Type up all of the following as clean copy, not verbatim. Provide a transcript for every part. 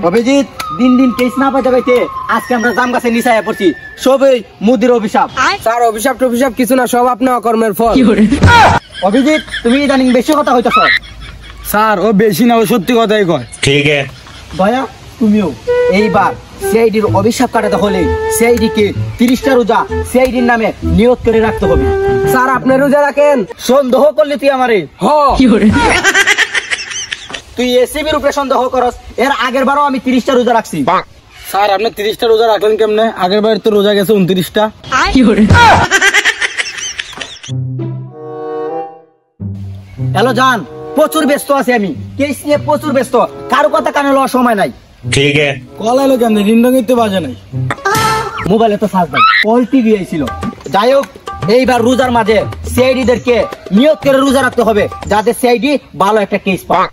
অভিজিৎ দিন দিন কেস না পাইতে পাইতে আজকে আমরা জাম গাছে নিচায় পড়ছি, সবই মুদির অভিশাপ। স্যার অভিশাপ টভিশাপ কিছু না, সব আপনার অকর্মের ফল। অভিজিৎ তুমি ইদানিং বেশি কথা হইতেছ। স্যার ও বেশি না, ও সত্যি কথাই কয়। ঠিক আছে দয়া তুমিও এইবার সিআইডির অভিশাপ কাটাতে হলে সিআইডি কে 30টা রোজা সিআইডির নামে নিয়ত করে রাখতে হবে। স্যার আপনি রোজা রাখেন? সন্দেহ করলে তুই আমারে কি করে তুই এসিবির উপরে সন্দেহ করস? এর আগের বারও আমি 30টা রোজা রাখছি। স্যার আপনি 30টা রোজা রাখলেন কেমনে? আগের বার তো রোজা গেছে 29টা। হ্যালো জান, প্রচুর ব্যস্ত আছি আমি, কেস নিয়ে প্রচুর ব্যস্ত, কারো কথা কানে লওয়ার সময় নাই। ঠিক আছে কল এলো কেমনে? রিংডঙ্গিতে বাজে নাই, মোবাইলে তো সার্চ নাই, কল টিভি আইছিল। যাই হোক এইবার রোজার মাঝে সিআইডি দেরকে নিয়ত করে রোজা রাখতে হবে যাতে সিআইডি ভালো একটা কেস পায়।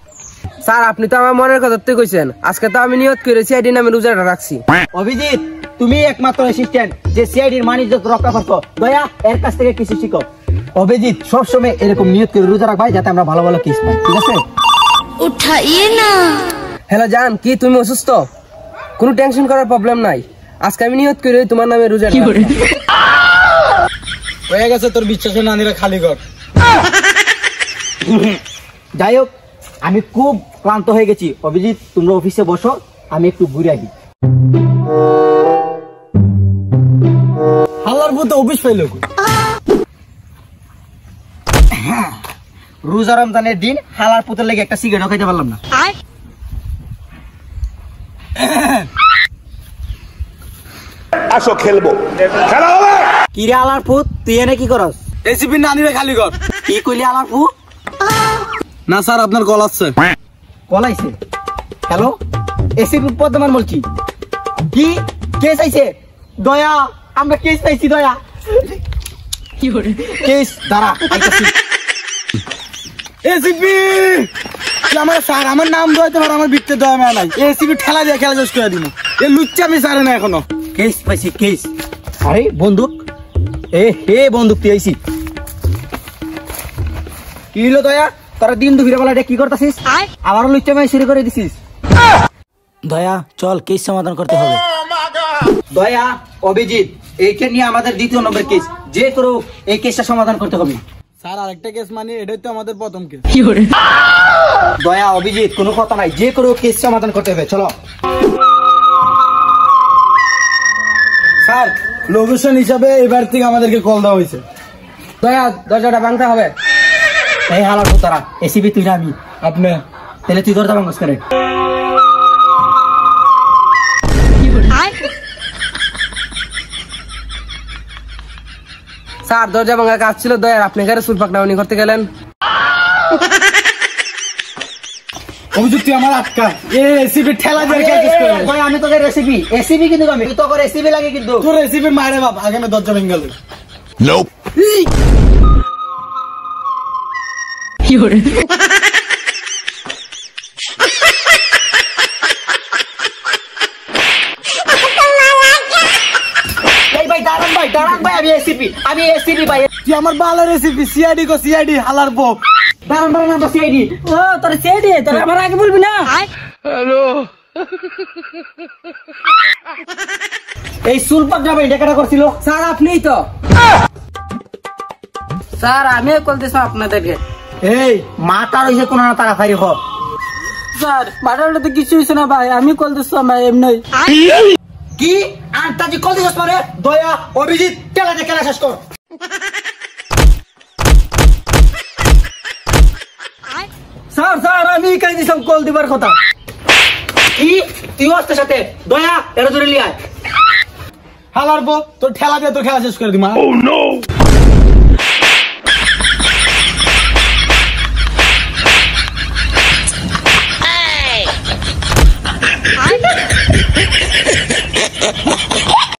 স্যার আপনি তো আমার মনের কথা তো কইছেন, আজকে তো আমি নিয়ত করে সিআইডি নামে রোজাটা রাখছি। অভিজিৎ তুমি একমাত্র অ্যাসিস্ট্যান্ট যে সিআইডির মানিজ্যত রক্ষা করছো, দয়া এর কাছ থেকে কিছু শিখো। অভিজিৎ সবসময় এরকম নিয়ত করে রোজা রাখবা যাতে আমরা ভালো ভালো কেস পাই, ঠিক আছে? উঠাইয়ে না। হ্যালো জান, কি তুমি অসুস্থ? কোনো টেনশন করার প্রবলেম নাই, আজকে আমি নিয়ত করে তোমার নামে রোজা হয়ে গেছে তোর বিশ্বাসের নানিরা খালি কর। যাই হোক আমি খুব ক্লান্ত হয়ে গেছি। অভিজিৎ তোমরা অফিসে বসো, আমি একটু ঘুরে আসি। হাল্লার পুতো অফিস পাইলো। রোজা রমজানের দিন হালার পুতের লেগে একটা সিগারেট খাইতে পারলাম না। আসো খেলবো, খেলা হবে। কি রে আলার পুত, তুই এনে কি করস? এসিপি নানিরা খালি কর। কি কইলি আলার পুত? না স্যার আপনার কল আসছে। কলাইছে? হ্যালো এসিপি পদ্মান বলছি। কি কেস আইছে? দয়া আমরা কেস পাইছি, দয়া কেস দাঁড়া আইতাছি। এসিপি আমার স্যার, আমার নাম দইতে পারে, আমার বিত্তে দয়া মেয়া নাই। এসিপি ঠেলা দিয়ে খেলা শেষ করে দিন। এ লুচ্চা আমি সারে না এখনো। কেস পাইছি কেস। আরে বন্দুক, এ হে বন্দুক তুই আইছি। কি হলো দয়া, তোরা দিন দুপুরে বেলা এটা কি করতেছিস? আবারও লুচ্চা মেয়ে শুরু করে দিছিস। দয়া চল কেস সমাধান করতে হবে। দয়া অভিজিৎ এইটা নিয়ে আমাদের দ্বিতীয় নম্বর কেস, যে করো এই কেসটা সমাধান করতে হবে। স্যার আরেকটা কেস মানে এটাই তো আমাদের প্রথম কেস। দয়া অভিজিৎ কোনো কথা নাই, যে করো কেস সমাধান করতে হবে, চলো। স্যার লোকেশন হিসাবে এবার থেকে আমাদেরকে কল দেওয়া হয়েছে। দয়া দরজাটা ভাঙতে হবে। এই হালার তারা এসিবি তুই না আমি। আপনি তাহলে তুই দরজা ভাঙস করে। স্যার দরজা ভাঙা কাজ ছিল দয়ার, আপনি কারে সুলপাক ডাউনি করতে গেলেন? অভিযোগ তুই আমার আটকা। এসিপি ঠেলা দিয়ে খেলা শেষ করে। দয়া আমি তোদের রেসিপি, এসিবি কিন্তু আমি তো করে এসিবি লাগে কিন্তু। তোর এসিপি মারে বাপ, আগে আমি দরজা ভেঙে গেল। Nope. দাঁড়ান ভাই আমি এসিপি, আমি এসিপি ভাই। তুই আমার বালের রেসিপি, সিআইডি কো সিআইডি হালার বউ। দাঁড়ান তো সিআইডি। ও তোর সিআইডি, তোর আমার আগে বলবি না। হ্যালো এই সুলপাক যাবে এটা কেটা করছিল? স্যার আপনিই তো। স্যার আমি কল দিছি আপনাদেরকে। এই মাতার হইছে কোন না তাড়াতাড়ি হ। স্যার মারাটা তো কিছু হইছে না ভাই, আমি কল দিছি ভাই এমনি। কি আর তাজি কল দিছস মানে? দয়া অভিজিৎ খেলা শেষ কর। স্যার আমি কাই দিছাম কল দিবার কথা। কি তুই আসতে সাথে? দয়া এর ধরে লিয়া হালার বউ তোর ঠেলা দিয়ে তোর খেলা শেষ করে দিমা। Oh no!